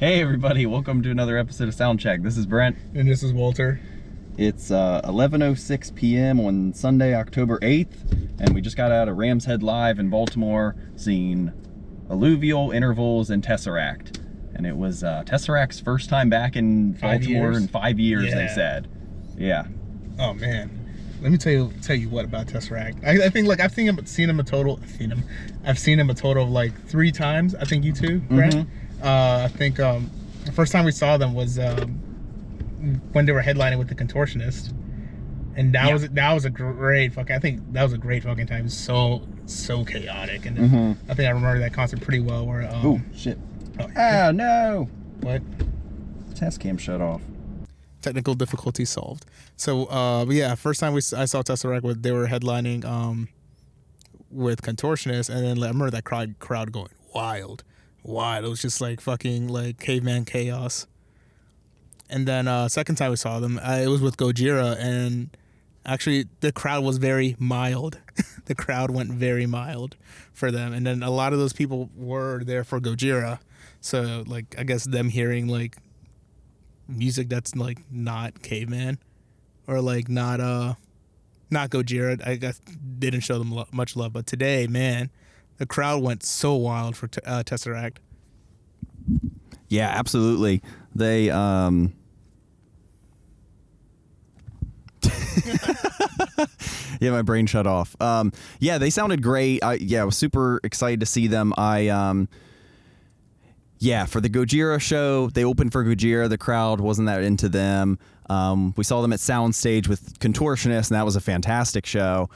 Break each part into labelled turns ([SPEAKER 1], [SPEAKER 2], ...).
[SPEAKER 1] Hey everybody, welcome to another episode of Soundcheck. This is Brent.
[SPEAKER 2] And this is Walter.
[SPEAKER 1] It's 11:06 p.m. on Sunday, October 8th, and we just got out of Ram's Head Live in Baltimore, seeing Alluvial, Intervals, and Tesseract. And it was Tesseract's first time back in Baltimore in 5 years, they said. Yeah.
[SPEAKER 2] Oh man. Let me tell you what about Tesseract. I think like I've seen him a total of like 3 times. I think you too, Brent. I think the first time we saw them was when they were headlining with the Contortionist, and that was a great fucking. I think that was a great fucking time. So chaotic, and I think I remember that concert pretty well. Where
[SPEAKER 1] oh shit! Oh no!
[SPEAKER 2] What?
[SPEAKER 1] Test cam shut off.
[SPEAKER 2] Technical difficulty solved. So but yeah, first time I saw Tesseract, they were headlining with Contortionist, and then I remember that crowd going wild. It was just like fucking like caveman chaos. And then second time we saw them, it was with Gojira, and actually the crowd was very mild. The crowd went very mild for them, and then a lot of those people were there for Gojira. So like I guess them hearing like music that's like not caveman or like not Gojira, I guess didn't show them much love. But today, man, the crowd went so wild for Tesseract.
[SPEAKER 1] Yeah, absolutely. They yeah, my brain shut off. Yeah, they sounded great. I was super excited to see them. Yeah, for the Gojira show, they opened for Gojira. The crowd wasn't that into them. We saw them at Soundstage with Contortionist, and that was a fantastic show.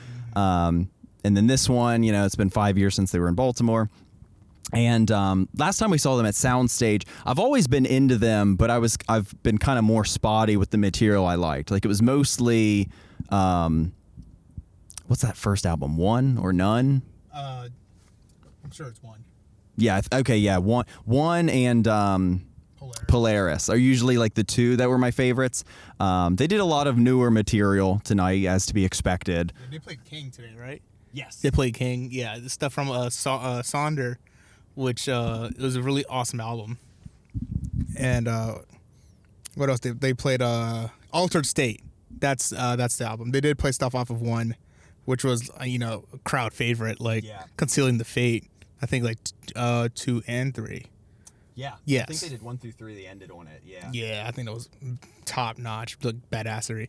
[SPEAKER 1] And then this one, you know, it's been 5 years since they were in Baltimore. And last time we saw them at Soundstage, I've always been into them, but I've been kind of more spotty with the material I liked. Like it was mostly, what's that first album? One or None?
[SPEAKER 2] I'm sure it's One.
[SPEAKER 1] Yeah. Okay. Yeah. One and Polaris are usually like the two that were my favorites. They did a lot of newer material tonight, as to be expected.
[SPEAKER 2] They played King today, right?
[SPEAKER 1] Yes.
[SPEAKER 2] They played King. Yeah, the stuff from Sonder, which it was a really awesome album. And what else? They played Altered State. That's the album. They did play stuff off of One, which was a crowd favorite, like Concealing the Fate. I think like 2 and 3.
[SPEAKER 1] Yeah.
[SPEAKER 2] Yes.
[SPEAKER 1] I think they did 1 through 3. They ended on it. Yeah.
[SPEAKER 2] Yeah, I think that was top notch, like badassery.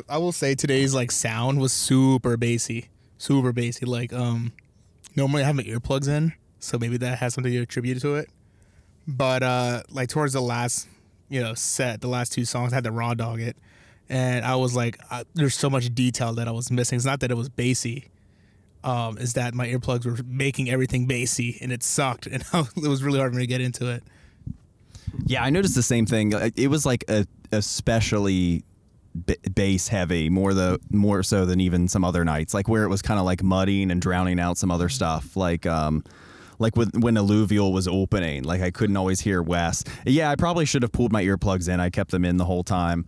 [SPEAKER 2] I will say today's like sound was super bassy. Like normally I have my earplugs in, so maybe that has something to attribute to it. But like towards the last set, the last 2 songs, I had to raw dog it, and I was like, there's so much detail that I was missing. It's not that it was bassy. Is that my earplugs were making everything bassy, and it sucked, and it was really hard for me to get into it.
[SPEAKER 1] Yeah, I noticed the same thing. It was like especially bass heavy, more so than even some other nights, like where it was kind of like muddying and drowning out some other stuff, like when Alluvial was opening, like I couldn't always hear Wes. Yeah, I probably should have pulled my earplugs in. I kept them in the whole time.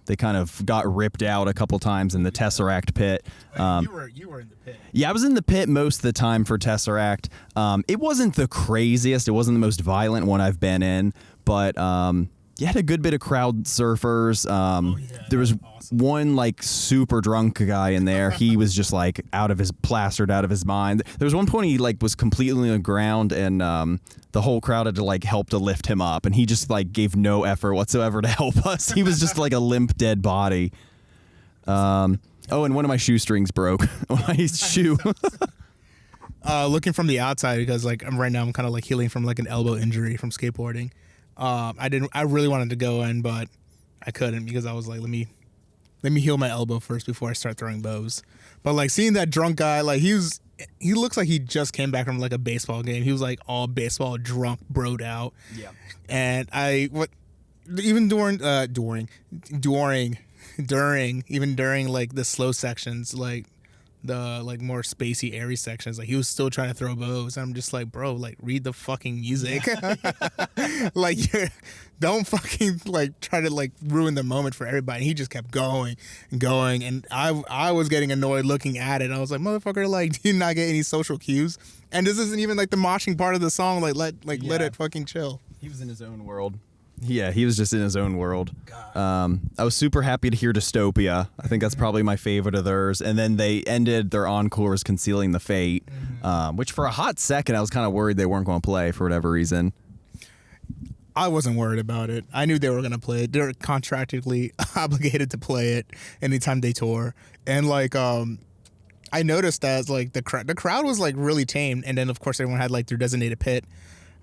[SPEAKER 1] They kind of got ripped out a couple times in the Tesseract pit.
[SPEAKER 2] You were in the pit.
[SPEAKER 1] Yeah, I was in the pit most of the time for Tesseract. It wasn't the craziest. It wasn't the most violent one I've been in, but you had a good bit of crowd surfers. There was one like super drunk guy in there. He was just like plastered out of his mind. There was one point he like was completely on the ground, and the whole crowd had to like help to lift him up, and he just like gave no effort whatsoever to help us. He was just like a limp dead body. And one of my shoestrings broke. My shoe.
[SPEAKER 2] Looking from the outside, because like right now I'm kind of like healing from like an elbow injury from skateboarding. I really wanted to go in, but I couldn't, because I was like, let me heal my elbow first before I start throwing bows. But like seeing that drunk guy, like he looks like he just came back from like a baseball game. He was like all baseball drunk, broed out. Yeah. And during like the slow sections, like the like more spacey, airy sections. Like he was still trying to throw bows. I'm just like, bro, like read the fucking music. Like don't fucking like try to like ruin the moment for everybody. He just kept going and going, and I was getting annoyed looking at it. I was like, motherfucker, like do you not get any social cues? And this isn't even like the moshing part of the song. Like let it fucking chill.
[SPEAKER 1] He was in his own world. Yeah, he was just in his own world. I was super happy to hear Dystopia. I think that's probably my favorite of theirs. And then they ended their encores Concealing the Fate, which for a hot second I was kind of worried they weren't going to play for whatever reason.
[SPEAKER 2] I wasn't worried about it. I knew they were going to play it. They're contractually obligated to play it anytime they tour. And like I noticed that like the crowd was like really tame, and then of course everyone had like their designated pit.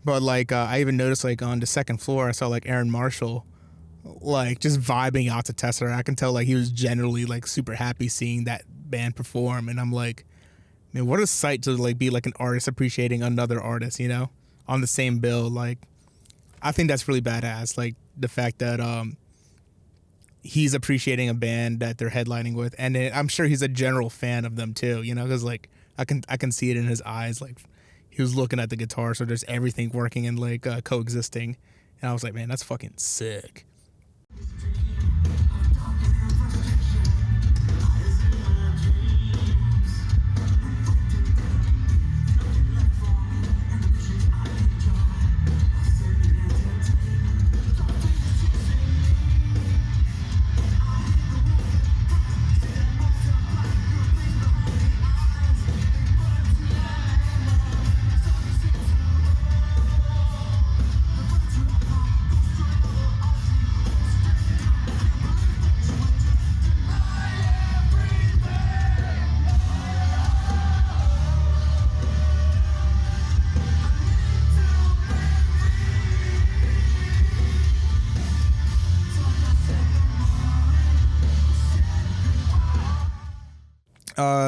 [SPEAKER 2] But like I even noticed like on the second floor I saw like Aaron Marshall like just vibing out to Tesseract. I can tell like he was generally like super happy seeing that band perform, and I'm like, man, what a sight to like be like an artist appreciating another artist, you know, on the same bill. Like I think that's really badass. Like the fact that he's appreciating a band that they're headlining with, and I'm sure he's a general fan of them too, you know, because like I can see it in his eyes. Like he was looking at the guitar, so there's everything working and like coexisting, and I was like, man, that's fucking sick.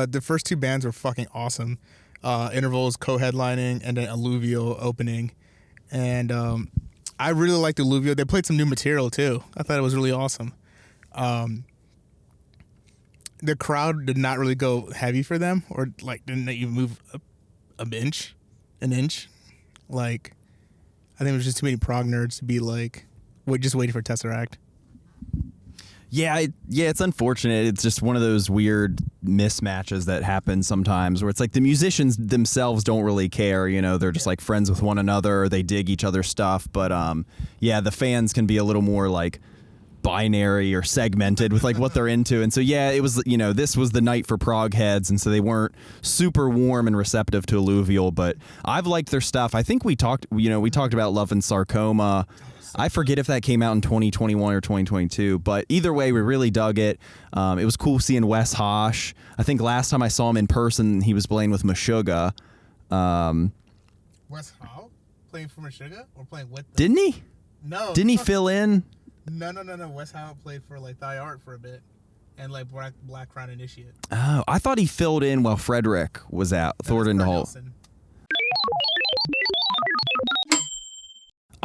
[SPEAKER 2] The first two bands were fucking awesome. Intervals co-headlining, and then Alluvial opening. And I really liked Alluvial. They played some new material too. I thought it was really awesome. The crowd did not really go heavy for them, or like didn't even move an inch. Like I think it was just too many prog nerds to be like, just waiting for Tesseract.
[SPEAKER 1] Yeah, it's unfortunate. It's just one of those weird mismatches that happen sometimes where it's like the musicians themselves don't really care, you know, they're just like friends with one another, they dig each other's stuff, but yeah, the fans can be a little more like binary or segmented with like what they're into. And so yeah, it was, you know, this was the night for prog heads, and so they weren't super warm and receptive to Alluvial, but I've liked their stuff. I think we talked about Love and Sarcoma. I forget if that came out in 2021 or 2022, but either way, we really dug it. It was cool seeing Wes Hosh. I think last time I saw him in person, he was playing with Meshuggah.
[SPEAKER 2] Wes Howe playing for Meshuggah or playing with them?
[SPEAKER 1] Didn't he?
[SPEAKER 2] No.
[SPEAKER 1] Didn't he fill in?
[SPEAKER 2] No. Wes Howe played for like Thy Art for a bit, and like Black Crown Initiate.
[SPEAKER 1] Oh, I thought he filled in while Frederick was out. Thornton Hall.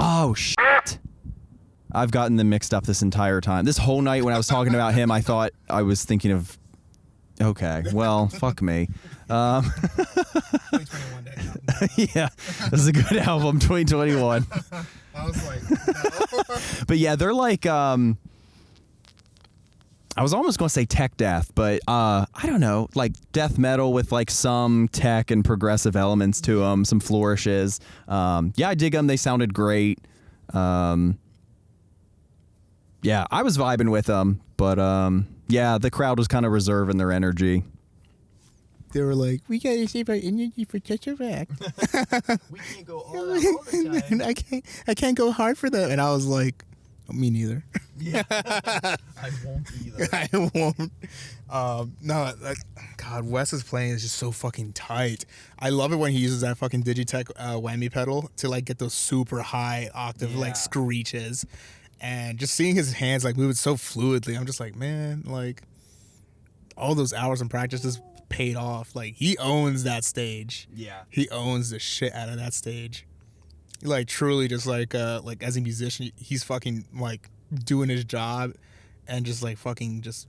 [SPEAKER 1] Oh, shit. I've gotten them mixed up this entire time. This whole night when I was talking about him, I thought I was thinking of... Okay, well, fuck me.
[SPEAKER 2] 2021 day.
[SPEAKER 1] Yeah, this is a good album, 2021.
[SPEAKER 2] I was like... No.
[SPEAKER 1] But yeah, they're like... I was almost going to say tech death, but I don't know, like death metal with like some tech and progressive elements to them, some flourishes. Yeah, I dig them. They sounded great. Yeah, I was vibing with them, but yeah, the crowd was kind of reserving their energy.
[SPEAKER 2] They were like, we gotta save our energy for Tesseract.
[SPEAKER 1] We can't go all out all the time.
[SPEAKER 2] I can't go hard for them. And I was like, me neither.
[SPEAKER 1] Yeah, I won't either.
[SPEAKER 2] I won't. No, God, Wes's playing is just so fucking tight. I love it when he uses that fucking Digitech whammy pedal to like get those super high octave like screeches, and just seeing his hands like moving so fluidly. I'm just like, man, like all those hours in practice just paid off. Like he owns that stage.
[SPEAKER 1] Yeah,
[SPEAKER 2] he owns the shit out of that stage. Like truly, just like as a musician, he's fucking like doing his job, and just like fucking just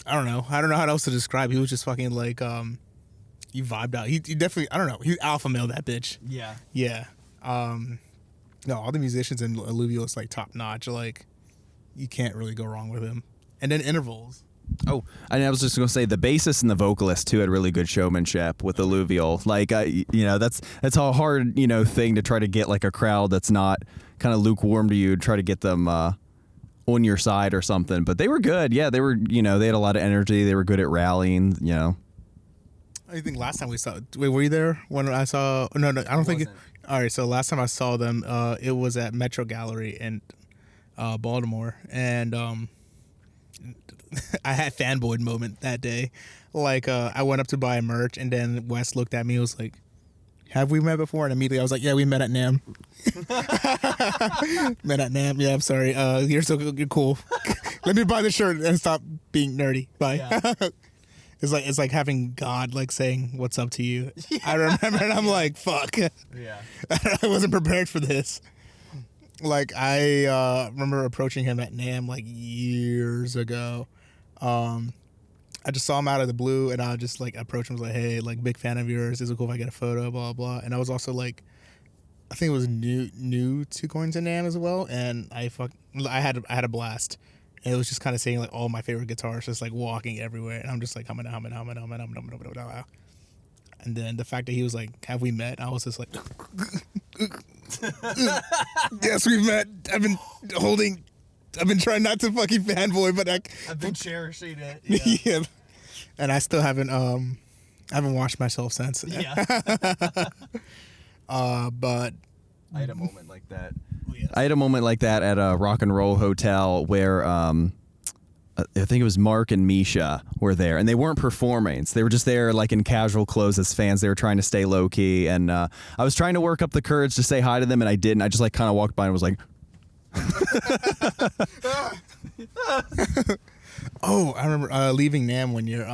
[SPEAKER 2] I don't know how else to describe. He was just fucking like he vibed out. He definitely, I don't know. He alpha male that bitch.
[SPEAKER 1] Yeah.
[SPEAKER 2] Yeah. No, all the musicians in Alluvial is like top notch. Like you can't really go wrong with him. And then intervals.
[SPEAKER 1] Oh, and I was just gonna say the bassist and the vocalist too had really good showmanship with Alluvial. Like, that's a hard thing to try to get like a crowd that's not kind of lukewarm to you. Try to get them on your side or something. But they were good. Yeah, they were. They had a lot of energy. They were good at rallying.
[SPEAKER 2] I think last time we saw. Wait, were you there when I saw? No, I don't think. All right, so last time I saw them, it was at Metro Gallery in Baltimore, and I had fanboy moment that day. Like, I went up to buy merch, and then Wes looked at me and was like, have we met before? And immediately I was like, yeah, we met at NAMM. Met at NAMM. Yeah, I'm sorry. You're cool. Let me buy the shirt and stop being nerdy. Bye. Yeah. It's like having God like saying what's up to you. Yeah. I remember, and I'm like, fuck. Yeah. I wasn't prepared for this. Like, I remember approaching him at NAMM like years ago. I just saw him out of the blue, and I just like approached him. I was like, hey, like, big fan of yours. Is it cool if I get a photo? Blah blah. And I was also like, I think it was new to going to NAMM as well, and I had a blast. And it was just kind of saying like all my favorite guitarists just like walking everywhere, and I'm just like humming. And then the fact that he was like, have we met? I was just like, yes, we've met. I've been trying not to fucking fanboy, but
[SPEAKER 1] I've been cherishing it.
[SPEAKER 2] Yeah. Yeah. And I still haven't washed myself since.
[SPEAKER 1] Yeah.
[SPEAKER 2] But
[SPEAKER 1] I had a moment like that. I had a moment like that at a rock and roll hotel where I think it was Mark and Misha were there, and they weren't performing. So they were just there like in casual clothes as fans. They were trying to stay low key, and I was trying to work up the courage to say hi to them, and I didn't. I just like kind of walked by and was like,
[SPEAKER 2] oh, I remember leaving NAMM one year.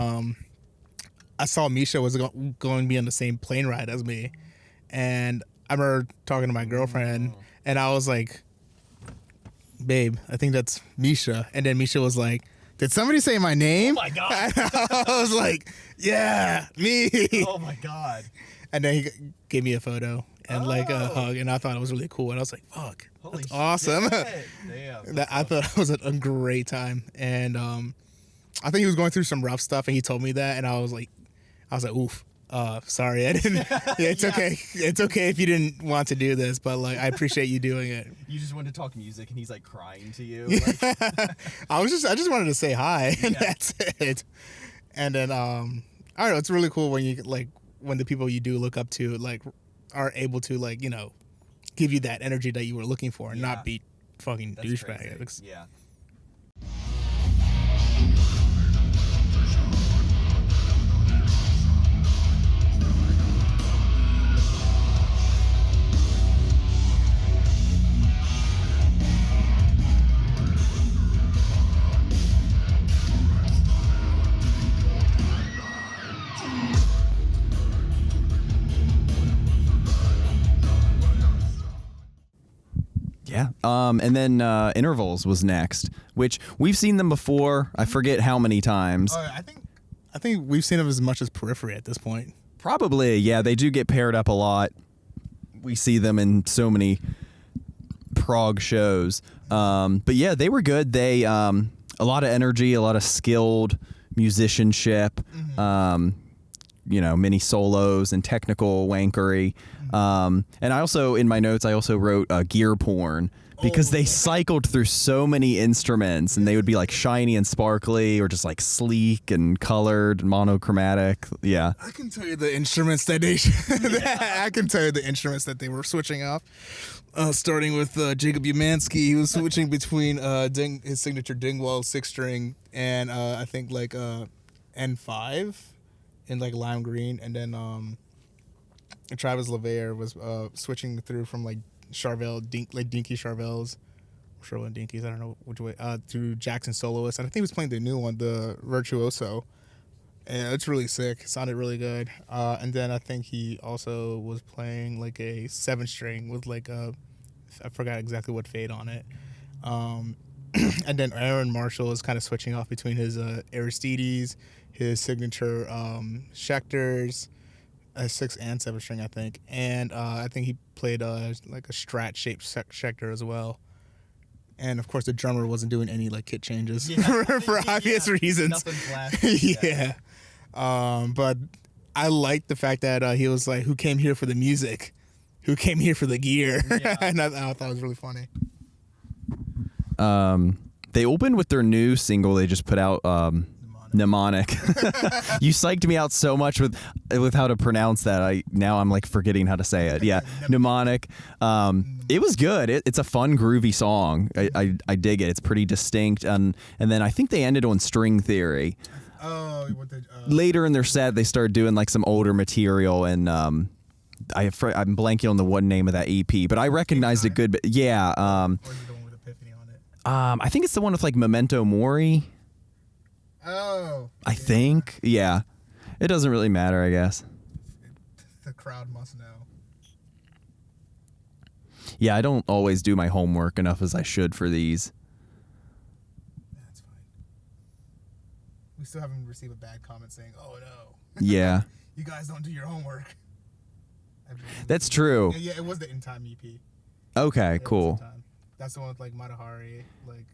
[SPEAKER 2] I saw Misha was going to be on the same plane ride as me, and I remember talking to my girlfriend, and I was like, babe, I think that's Misha. And then Misha was like, did somebody say my name?
[SPEAKER 1] Oh my God.
[SPEAKER 2] I was like, yeah, me.
[SPEAKER 1] Oh my God.
[SPEAKER 2] And then he gave me a photo and like a hug, and I thought it was really cool. And I was like, fuck,
[SPEAKER 1] holy
[SPEAKER 2] that's awesome.
[SPEAKER 1] Damn.
[SPEAKER 2] I thought it was a great time. And I think he was going through some rough stuff, and he told me that, and I was like, oof. Sorry, I didn't. Yeah, it's okay. It's okay if you didn't want to do this, but like, I appreciate you doing it.
[SPEAKER 1] You just wanted to talk music, and he's like crying to you.
[SPEAKER 2] Like. I just wanted to say hi, and that's it. And then I don't know. It's really cool when you like when the people you do look up to like are able to like give you that energy that you were looking for and not be fucking douchebag.
[SPEAKER 1] Yeah. Yeah. And then Intervals was next, which we've seen them before. I forget how many times.
[SPEAKER 2] I think we've seen them as much as Periphery at this point.
[SPEAKER 1] Probably, yeah. They do get paired up a lot. We see them in so many prog shows. But yeah, they were good. They a lot of energy, a lot of skilled musicianship. Many solos and technical wankery. And I also, in my notes, I also wrote gear porn because they cycled through so many instruments, and they would be like shiny and sparkly or just like sleek and colored and monochromatic. Yeah.
[SPEAKER 2] I can tell you the instruments that I can tell you the instruments that they were switching off. Starting with Jacob Umansky, he was switching between his signature Dingwall 6-string and I think like N5 in like lime green, and then Travis LeVere was switching through from like Charvel, Dinky Charvels, Charvel and Dinkies, I don't know which way, to Jackson Soloist, and I think he was playing the new one, the Virtuoso, and it's really sick. It sounded really good. And then I think he also was playing like a 7-string with like I forgot exactly what fade on it. And then Aaron Marshall is kind of switching off between his Aristides, his signature Schecters, a 6 and 7 string, I think. And I think he played like a Strat shaped Schecter as well. And of course, the drummer wasn't doing any like kit changes for obvious reasons.
[SPEAKER 1] Nothing flashy.
[SPEAKER 2] Yeah. But I liked the fact that he was like, "Who came here for the music? Who came here for the gear?"
[SPEAKER 1] Yeah.
[SPEAKER 2] And I thought it was really funny.
[SPEAKER 1] They opened with their new single they just put out, Mnemonic. You psyched me out so much with how to pronounce that. I'm like forgetting how to say it. Yeah, Mnemonic. It was good. It's a fun, groovy song. I dig it. It's pretty distinct. And then I think they ended on String Theory.
[SPEAKER 2] Oh,
[SPEAKER 1] Later in their set, they started doing like some older material, and I'm blanking on the one name of that EP, but I recognized it good. But yeah.
[SPEAKER 2] Or is it the one with Epiphany on it?
[SPEAKER 1] I think it's the one with like Memento Mori.
[SPEAKER 2] Oh.
[SPEAKER 1] I think. Yeah. It doesn't really matter, I guess.
[SPEAKER 2] The crowd must know.
[SPEAKER 1] Yeah, I don't always do my homework enough as I should for these.
[SPEAKER 2] That's fine. We still haven't received a bad comment saying, "Oh no."
[SPEAKER 1] Yeah.
[SPEAKER 2] You guys don't do your homework.
[SPEAKER 1] That's true.
[SPEAKER 2] Yeah, it was the In Time EP.
[SPEAKER 1] Okay,
[SPEAKER 2] Yeah,
[SPEAKER 1] cool.
[SPEAKER 2] That's the one with like Matahari, like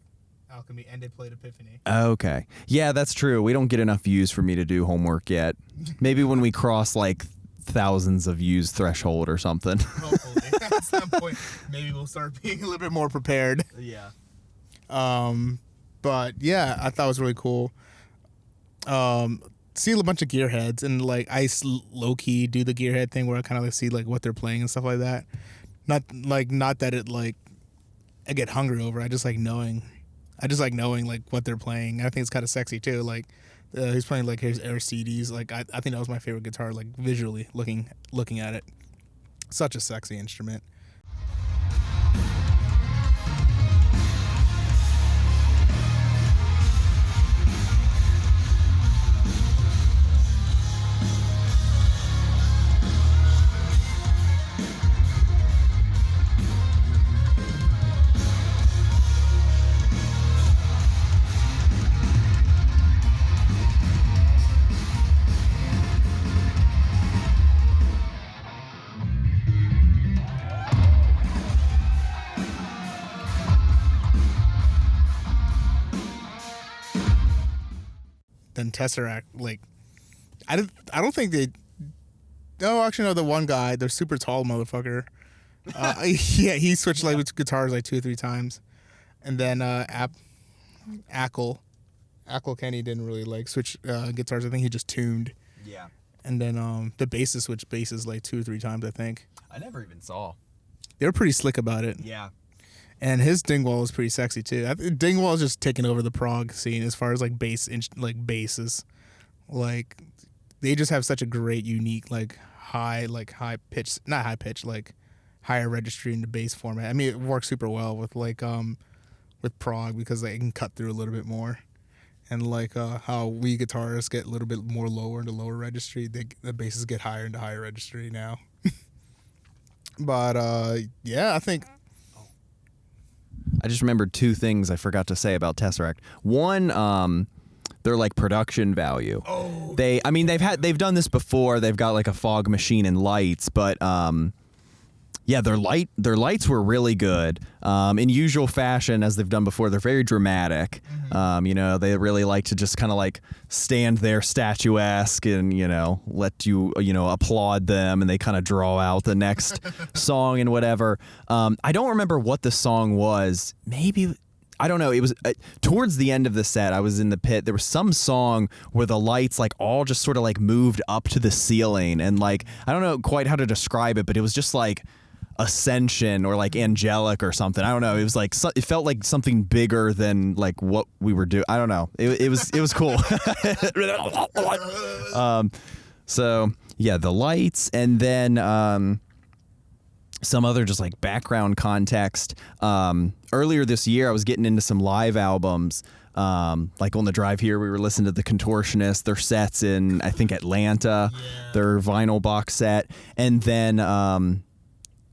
[SPEAKER 2] Alchemy, and they played Epiphany.
[SPEAKER 1] Okay. Yeah, that's true. We don't get enough views for me to do homework yet. Maybe when we cross like thousands of views threshold or something.
[SPEAKER 2] Hopefully. At some point, maybe we'll start being a little bit more prepared.
[SPEAKER 1] Yeah.
[SPEAKER 2] But yeah, I thought it was really cool. See a bunch of gearheads, and like I low key do the gearhead thing where I kind of like see like what they're playing and stuff like that. Not that it like I get hungry over. I just like knowing like what they're playing. I think it's kind of sexy too. Like he's playing like his Aristides. Like I think that was my favorite guitar. Like visually looking at it, such a sexy instrument. Then Tesseract, like I don't think they. Oh, actually, no. The one guy, the super tall motherfucker. Yeah, he switched like with guitars like 2 or 3 times, and then Ackle Kenny didn't really like switch guitars. I think he just tuned.
[SPEAKER 1] Yeah.
[SPEAKER 2] And then the bassist switched basses like 2 or 3 times. I think
[SPEAKER 1] I never even saw.
[SPEAKER 2] they were pretty slick about it.
[SPEAKER 1] Yeah.
[SPEAKER 2] And his Dingwall was pretty sexy too. Dingwall is just taking over the prog scene as far as like basses. Like they just have such a great, unique, like high pitch, not high pitch, like higher registry in the bass format. I mean, it works super well with like with prog because they can cut through a little bit more. And like how we guitarists get a little bit more lower in the lower registry, the basses get higher in the higher registry now. But yeah, I think.
[SPEAKER 1] I just remembered 2 things I forgot to say about Tesseract. One, their like production value.
[SPEAKER 2] Oh.
[SPEAKER 1] They've done this before. They've got like a fog machine and lights, but yeah, their lights were really good. In usual fashion, as they've done before, they're very dramatic.
[SPEAKER 2] Mm-hmm.
[SPEAKER 1] They really like to just kind of like stand there statuesque and let you applaud them, and they kind of draw out the next song and whatever. I don't remember what the song was. Maybe. I don't know. It was towards the end of the set. I was in the pit. There was some song where the lights like all just sort of like moved up to the ceiling, and like I don't know quite how to describe it, but it was just like ascension or like angelic or something. I don't know. It was like it felt like something bigger than like what we were doing. I don't know. It was cool. So yeah, the lights, and then some other just like background context. Earlier this year, I was getting into some live albums. Like on the drive here, we were listening to the Contortionists, their sets in I think Atlanta, their vinyl box set, and then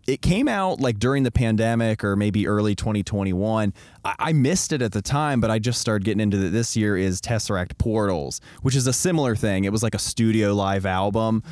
[SPEAKER 1] it came out like during the pandemic or maybe early 2021. I missed it at the time, but I just started getting into it this year. Is Tesseract Portals, which is a similar thing. It was like a studio live album,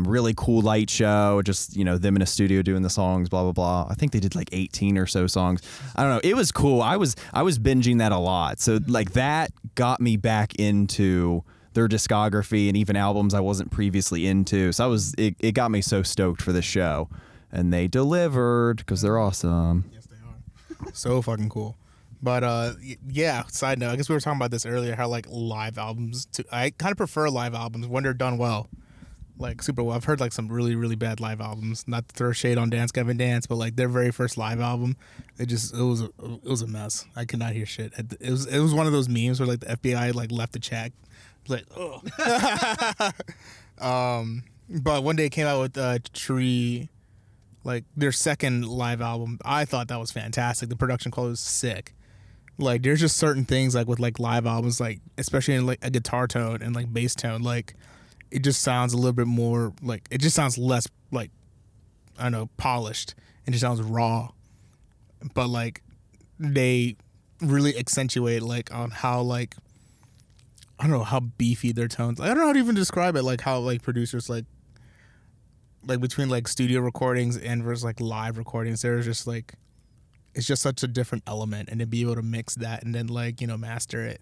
[SPEAKER 1] really cool light show, just, you know, them in a studio doing the songs, blah, blah, blah. I think they did like 18 or so songs. I don't know. It was cool. I was binging that a lot. So like that got me back into their discography and even albums I wasn't previously into. So it got me so stoked for this show, and they delivered because they're awesome.
[SPEAKER 2] Yes, they are. So fucking cool. But yeah, side note, I guess we were talking about this earlier, how like live albums, I kind of prefer live albums when they're done well, like super well. I've heard like some really, really bad live albums, not to throw shade on Dance Gavin Dance, but like their very first live album, it was a mess. I could not hear shit. It was one of those memes where like the FBI like left the chat, like, oh. But one day it came out with Tree, like their second live album. I thought that was fantastic. The production quality was sick. Like there's just certain things like with like live albums, like especially in like a guitar tone and like bass tone, like it just sounds a little bit more like, it just sounds less like, I don't know, polished, and just sounds raw. But like they really accentuate like on how like, I don't know, how beefy their tones. I don't know how to even describe it. Like how like producers like between like studio recordings and versus like live recordings, there's just like, it's just such a different element, and to be able to mix that and then like, you know, master it.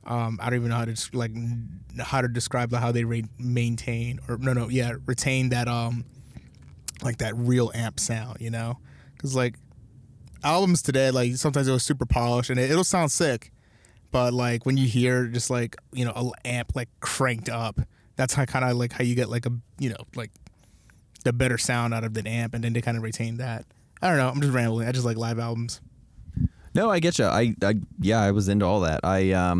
[SPEAKER 2] I don't even know how to describe how they retain that like that real amp sound, you know, because like albums today, like sometimes it was super polished and it'll sound sick, but like when you hear just like, you know, an amp like cranked up, that's how kind of like how you get like a, you know, like the better sound out of the amp, and then they kind of retain that. I don't know. I'm just rambling. I just like live albums.
[SPEAKER 1] No, I get you. I was into all that. I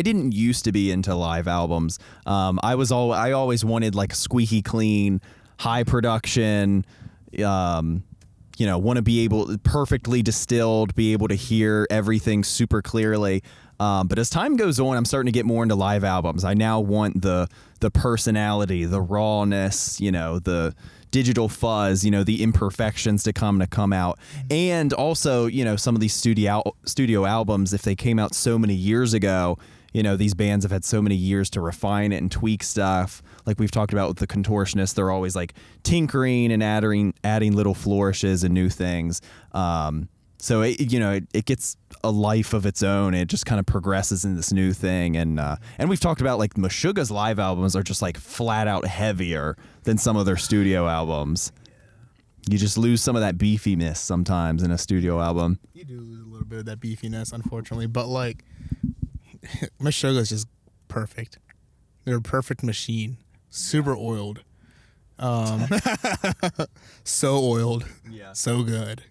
[SPEAKER 1] didn't used to be into live albums. I always wanted like squeaky clean, high production, you know, want to be able, perfectly distilled, be able to hear everything super clearly. But as time goes on, I'm starting to get more into live albums. I now want the personality, the rawness, you know, the digital fuzz, you know, the imperfections to come out. And also, you know, some of these studio albums, if they came out so many years ago, you know, these bands have had so many years to refine it and tweak stuff. Like we've talked about with the Contortionists, they're always like tinkering and adding little flourishes and new things. So it gets a life of its own. It just kind of progresses in this new thing, and we've talked about like Meshuggah's live albums are just like flat out heavier than some of their studio albums. You just lose some of that beefiness sometimes in a studio album.
[SPEAKER 2] You do lose a little bit of that beefiness, unfortunately, but like Meshuggah's just perfect. They're a perfect machine, super oiled, so oiled, yeah, so good.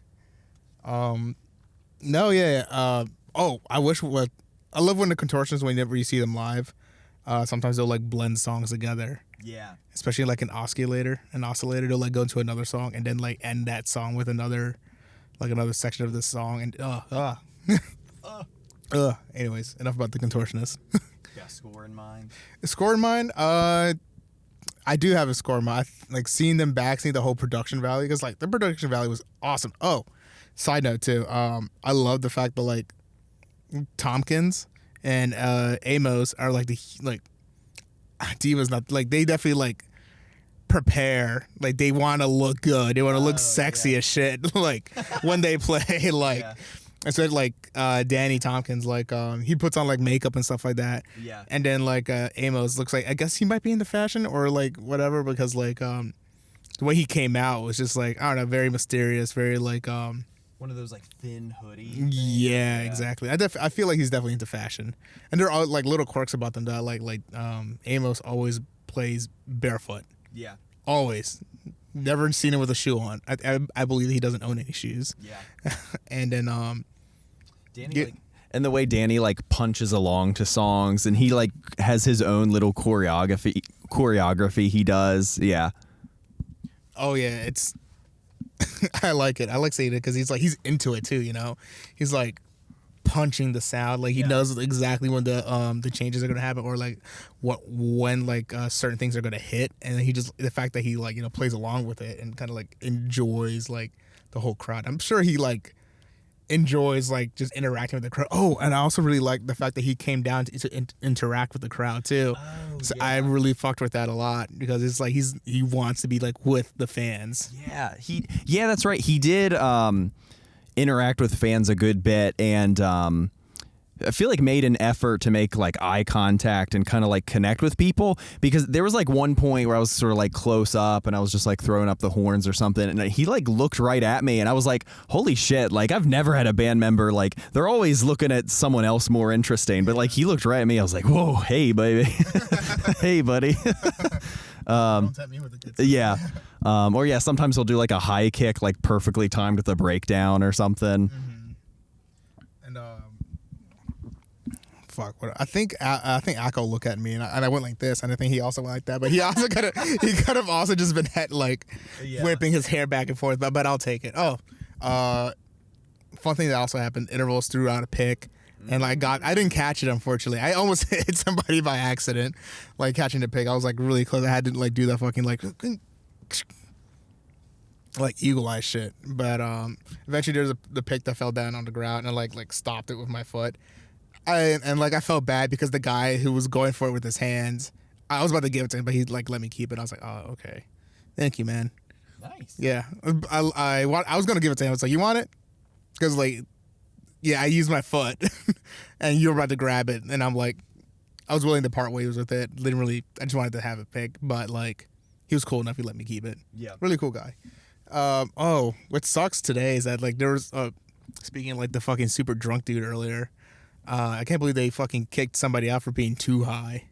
[SPEAKER 2] No, yeah. I love when the Contortionists, whenever you see them live, sometimes they'll like blend songs together.
[SPEAKER 1] Yeah.
[SPEAKER 2] Especially like an oscillator, they'll like go into another song and then like end that song with another section of the song, and anyways, enough about the Contortionists.
[SPEAKER 1] Got a score in mind?
[SPEAKER 2] A score in mind? I do have a score in mind. Like seeing them back, seeing the whole production value, because like the production value was awesome. Oh, side note too, I love the fact that like Tompkins and Amos are like Divas, not like, they definitely like prepare, like they want to look good, they want to look sexy as shit like when they play, like yeah. And so like Danny Tompkins, like he puts on like makeup and stuff like that,
[SPEAKER 1] yeah, and
[SPEAKER 2] then like Amos looks like, I guess he might be into fashion or like whatever, because like the way he came out was just like, I don't know, very mysterious, very like
[SPEAKER 1] one of those like thin hoodie
[SPEAKER 2] things. Yeah, exactly. I feel like he's definitely into fashion, and there are like little quirks about them that like Amos always plays barefoot.
[SPEAKER 1] Yeah,
[SPEAKER 2] always. Never seen him with a shoe on. I believe he doesn't own any shoes.
[SPEAKER 1] Yeah.
[SPEAKER 2] And then
[SPEAKER 1] Danny and the way Danny like punches along to songs, and he like has his own little choreography he does. Yeah.
[SPEAKER 2] Oh yeah, it's I like it. I like seeing it because he's into it too, you know. He's like punching the sound. Like he knows exactly when the changes are gonna happen, or like when certain things are gonna hit, and he just the fact that he like plays along with it and kind of like enjoys like the whole crowd. I'm sure he like enjoys like just interacting with the crowd. Oh, and I also really like the fact that he came down to interact with the crowd too. So I really fucked with that a lot because it's like he wants to be like with the fans.
[SPEAKER 1] Yeah, that's right. He did interact with fans a good bit, and I feel like made an effort to make like eye contact and kind of like connect with people, because there was like one point where I was sort of like close up and I was just like throwing up the horns or something, and he like looked right at me and I was like, holy shit, like I've never had a band member like they're always looking at someone else more interesting, but like he looked right at me. I was like, whoa, hey baby. Hey buddy.
[SPEAKER 2] Don't tempt me with the good stuff.
[SPEAKER 1] Yeah. Or yeah, sometimes he'll do like a high kick like perfectly timed with a breakdown or something.
[SPEAKER 2] And fuck, what I think Akko looked at me and I went like this, and I think he also went like that, but he also could have also just been whipping his hair back and forth, but I'll take it. Fun thing that also happened, intervals threw out a pick, and I didn't catch it, unfortunately. I almost hit somebody by accident, like catching the pick. I was like really close. I had to like do that fucking like eagle eye shit, but eventually there's the pick that fell down on the ground, and I like stopped it with my foot. I felt bad because the guy who was going for it with his hands, I was about to give it to him, but he like let me keep it. I was like, oh, okay, thank you, man.
[SPEAKER 3] Nice.
[SPEAKER 2] Yeah, I was gonna give it to him. I was like, you want it? Because like, yeah, I used my foot, and you were about to grab it, and I'm like, I was willing to part ways with it. Literally, I just wanted to have it picked, but like, he was cool enough. He let me keep it.
[SPEAKER 1] Yeah,
[SPEAKER 2] really cool guy. What sucks today is that like there was speaking of like the fucking super drunk dude earlier. I can't believe they fucking kicked somebody out for being too high.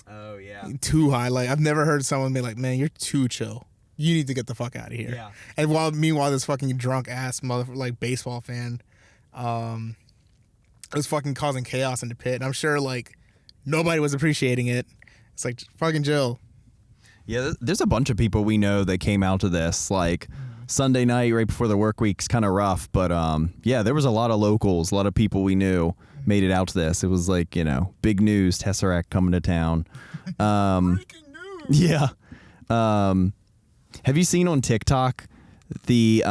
[SPEAKER 1] Oh yeah,
[SPEAKER 2] too high. Like I've never heard someone be like, "Man, you're too chill. You need to get the fuck out of here."
[SPEAKER 1] Yeah.
[SPEAKER 2] And meanwhile, this fucking drunk ass like baseball fan, was fucking causing chaos in the pit. And I'm sure like nobody was appreciating it. It's like fucking Jill.
[SPEAKER 1] Yeah, there's a bunch of people we know that came out to this. Like Sunday night, right before the work week's kind of rough, but yeah, there was a lot of locals, a lot of people we knew made it out to this. It was like, big news, Tesseract coming to town.
[SPEAKER 2] Breaking news.
[SPEAKER 1] Yeah. Have you seen on TikTok the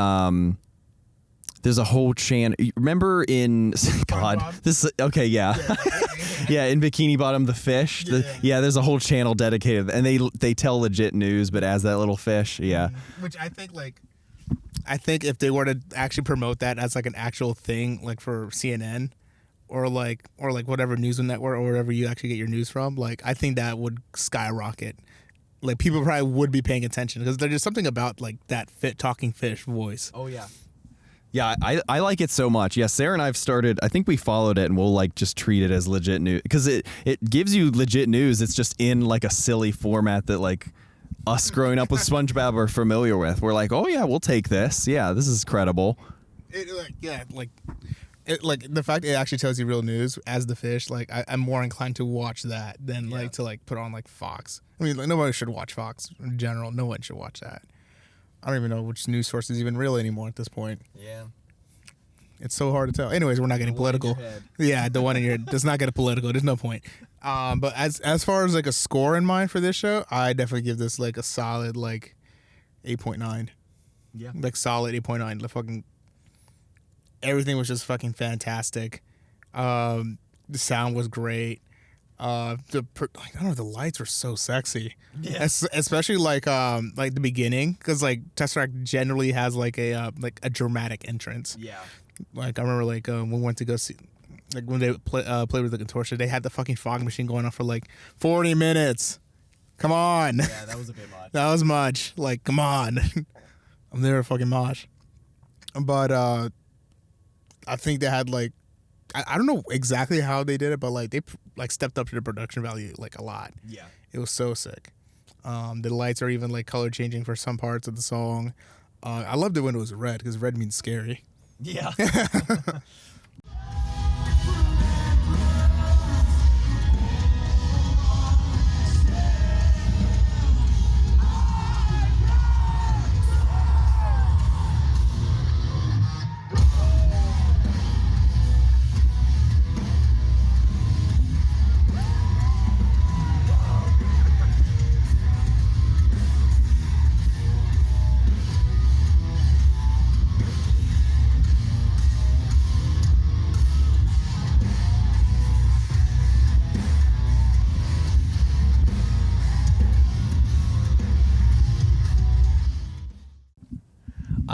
[SPEAKER 1] there's a whole channel. Remember in okay, yeah. Yeah, in Bikini Bottom, the fish. There's a whole channel dedicated, and they tell legit news, but as that little fish. Yeah.
[SPEAKER 2] Which I think if they were to actually promote that as like an actual thing, like for CNN or like whatever news network or wherever you actually get your news from, like I think that would skyrocket. Like people probably would be paying attention because there's something about like that talking fish voice.
[SPEAKER 1] Oh yeah. Yeah, I like it so much. Yeah, Sarah and I've started, I think we followed it, and we'll like just treat it as legit news because it gives you legit news. It's just in like a silly format that like us growing up with SpongeBob are familiar with. We're like, oh yeah, we'll take this. Yeah, this is credible.
[SPEAKER 2] The fact it actually tells you real news as the fish, like I'm more inclined to watch that than like to like put on like Fox. I mean, like nobody should watch Fox in general. No one should watch that. I don't even know which news source is even real anymore at this point.
[SPEAKER 1] Yeah.
[SPEAKER 2] It's so hard to tell. Anyways, we're not getting political. Yeah, the one in your head. Let's not get political. There's no point. But as far as like a score in mind for this show, I definitely give this like a solid like 8.9.
[SPEAKER 1] Yeah.
[SPEAKER 2] Like solid 8.9. The fucking everything was just fucking fantastic. The sound was great. I don't know, the lights were so sexy. Yeah. Especially like the beginning, because like Tesseract generally has like a dramatic entrance.
[SPEAKER 1] Yeah.
[SPEAKER 2] Like I remember like when we went to go see, like when they played with the Contortion, they had the fucking fog machine going on for like 40 minutes. Come on.
[SPEAKER 1] Yeah, that was a bit much.
[SPEAKER 2] That was much. Like, come on. I'm there to fucking mosh. But I think they had like, I don't know exactly how they did it, but like they like stepped up to the production value like a lot.
[SPEAKER 1] Yeah.
[SPEAKER 2] It was so sick. The lights are even like color changing for some parts of the song. I loved it when it was red because red means scary.
[SPEAKER 1] Yeah.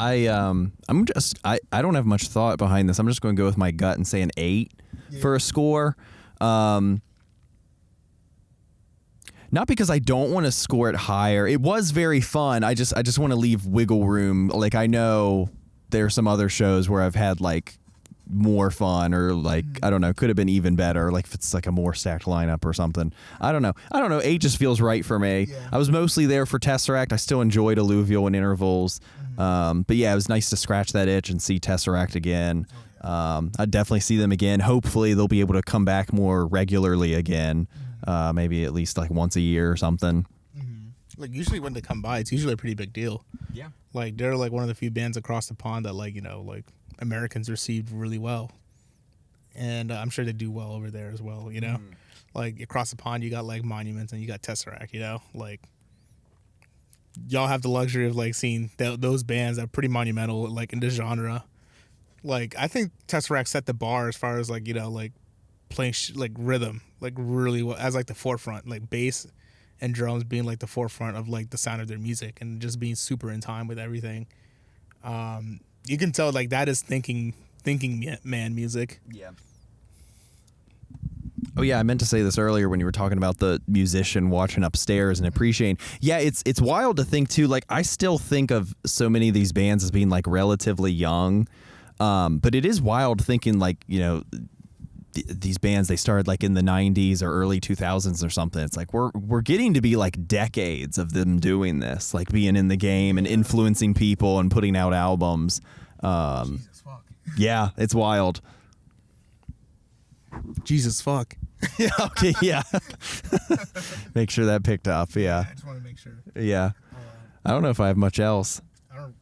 [SPEAKER 1] I don't have much thought behind this. I'm just going to go with my gut and say an 8 for a score. Not because I don't want to score it higher. It was very fun. I just want to leave wiggle room. Like, I know there are some other shows where I've had like more fun, or like, I don't know, could have been even better. Like if it's like a more stacked lineup or something. I don't know. 8 just feels right for me. Yeah. I was mostly there for Tesseract. I still enjoyed Alluvial in intervals. But yeah, it was nice to scratch that itch and see Tesseract again. I'd definitely see them again. Hopefully they'll be able to come back more regularly again. Maybe at least like once a year or something.
[SPEAKER 2] Like usually when they come by, it's usually a pretty big deal. Yeah. Like they're like one of the few bands across the pond that like, you know, like Americans received really well. And I'm sure they do well over there as well, you know? Like across the pond, you got like Monuments and you got Tesseract, you know? Like y'all have the luxury of like seeing those bands that are pretty monumental, like in the genre. Like I think Tesseract set the bar as far as like, you know, like playing like rhythm, like really well, as like the forefront, like bass and drums being like the forefront of like the sound of their music and just being super in time with everything. You can tell like that is thinking man music.
[SPEAKER 1] Yeah. Oh yeah, I meant to say this earlier when you were talking about the musician watching upstairs and appreciating. Yeah, it's wild to think too. Like I still think of so many of these bands as being like relatively young, but it is wild thinking like, you know, these bands, they started like in the 90s or early 2000s or something. It's like we're getting to be like decades of them doing this, like being in the game and influencing people and putting out albums.
[SPEAKER 2] Jesus fuck.
[SPEAKER 1] Yeah, it's wild.
[SPEAKER 2] Jesus fuck.
[SPEAKER 1] Yeah, okay, yeah. Make sure that picked up. Yeah.
[SPEAKER 2] I just want to make sure.
[SPEAKER 1] Yeah. I don't know if I have much else.
[SPEAKER 2] I don't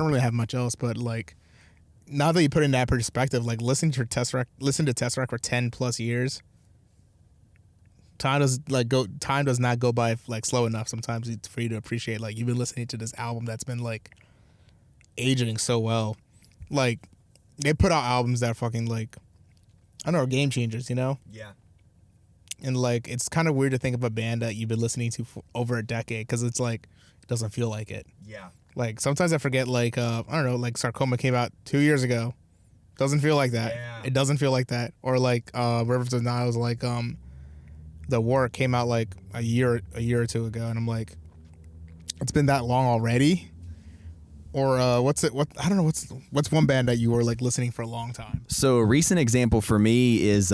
[SPEAKER 2] really have much else, but like now that you put it in that perspective, like listen to Tesseract for 10 plus years. Time does not go by like slow enough sometimes for you to appreciate like you've been listening to this album that's been like aging so well. Like they put out albums that are fucking like, I don't know, game changers, you know?
[SPEAKER 1] Yeah.
[SPEAKER 2] And like it's kind of weird to think of a band that you've been listening to for over a decade, because it's like it doesn't feel like it.
[SPEAKER 1] Yeah.
[SPEAKER 2] Like sometimes I forget, like I don't know, like Sarcoma came out 2 years ago. Doesn't feel like that. Yeah. It doesn't feel like that. Or like Rivers of Nile was like The War came out like a year or two ago, and I'm like, it's been that long already. Or I don't know, what's one band that you were like listening for a long time?
[SPEAKER 1] So a recent example for me is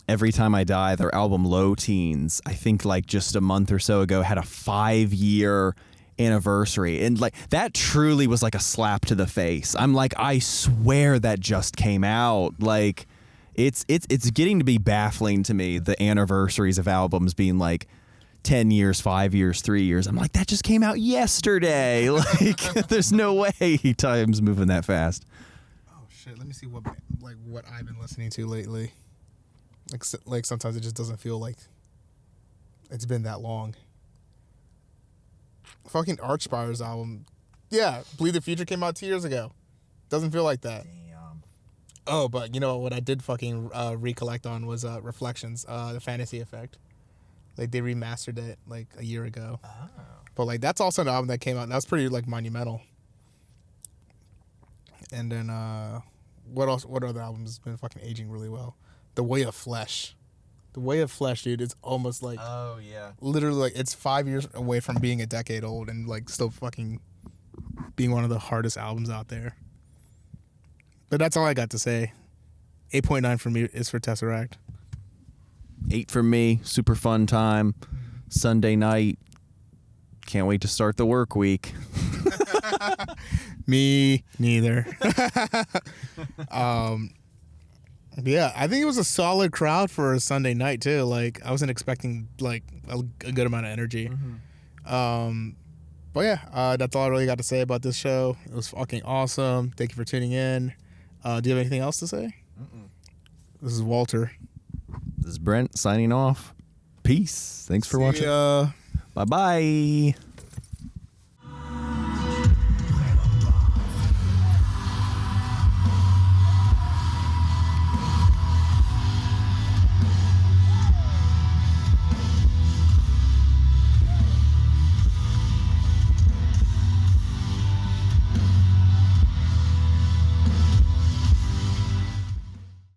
[SPEAKER 1] Every Time I Die, their album Low Teens. I think like just a month or so ago had a 5-year anniversary, and like that truly was like a slap to the face. I'm like, I swear that just came out. Like it's getting to be baffling to me, the anniversaries of albums being like 10 years, 5 years, 3 years. I'm like, that just came out yesterday. Like there's no way time's moving that fast.
[SPEAKER 2] Oh shit, let me see what I've been listening to lately. Like sometimes it just doesn't feel like it's been that long. Fucking Archspire's album. Yeah, Bleed the Future came out 2 years ago. Doesn't feel like that.
[SPEAKER 1] Damn.
[SPEAKER 2] Oh, but you know what I did fucking recollect on was Reflections, the Fantasy Effect. Like they remastered it like a year ago. Oh. But like that's also an album that came out. That's pretty like monumental. And then what else? What other albums has been fucking aging really well? The Way of Flesh. The Way of Flesh, dude, it's almost like,
[SPEAKER 1] oh yeah,
[SPEAKER 2] literally like it's 5 years away from being a decade old and like still fucking being one of the hardest albums out there. But that's all I got to say. 8.9 for me is for Tesseract.
[SPEAKER 1] 8 for me. Super fun time. Sunday night. Can't wait to start the work week.
[SPEAKER 2] Me neither. Yeah, I think it was a solid crowd for a Sunday night too. Like I wasn't expecting like a good amount of energy. But yeah, that's all I really got to say about this show. It was fucking awesome. Thank you for tuning in. Do you have anything else to say? This is Walter.
[SPEAKER 1] This is Brent signing off. Peace. Thanks for watching.
[SPEAKER 2] Ya.
[SPEAKER 1] Bye-bye.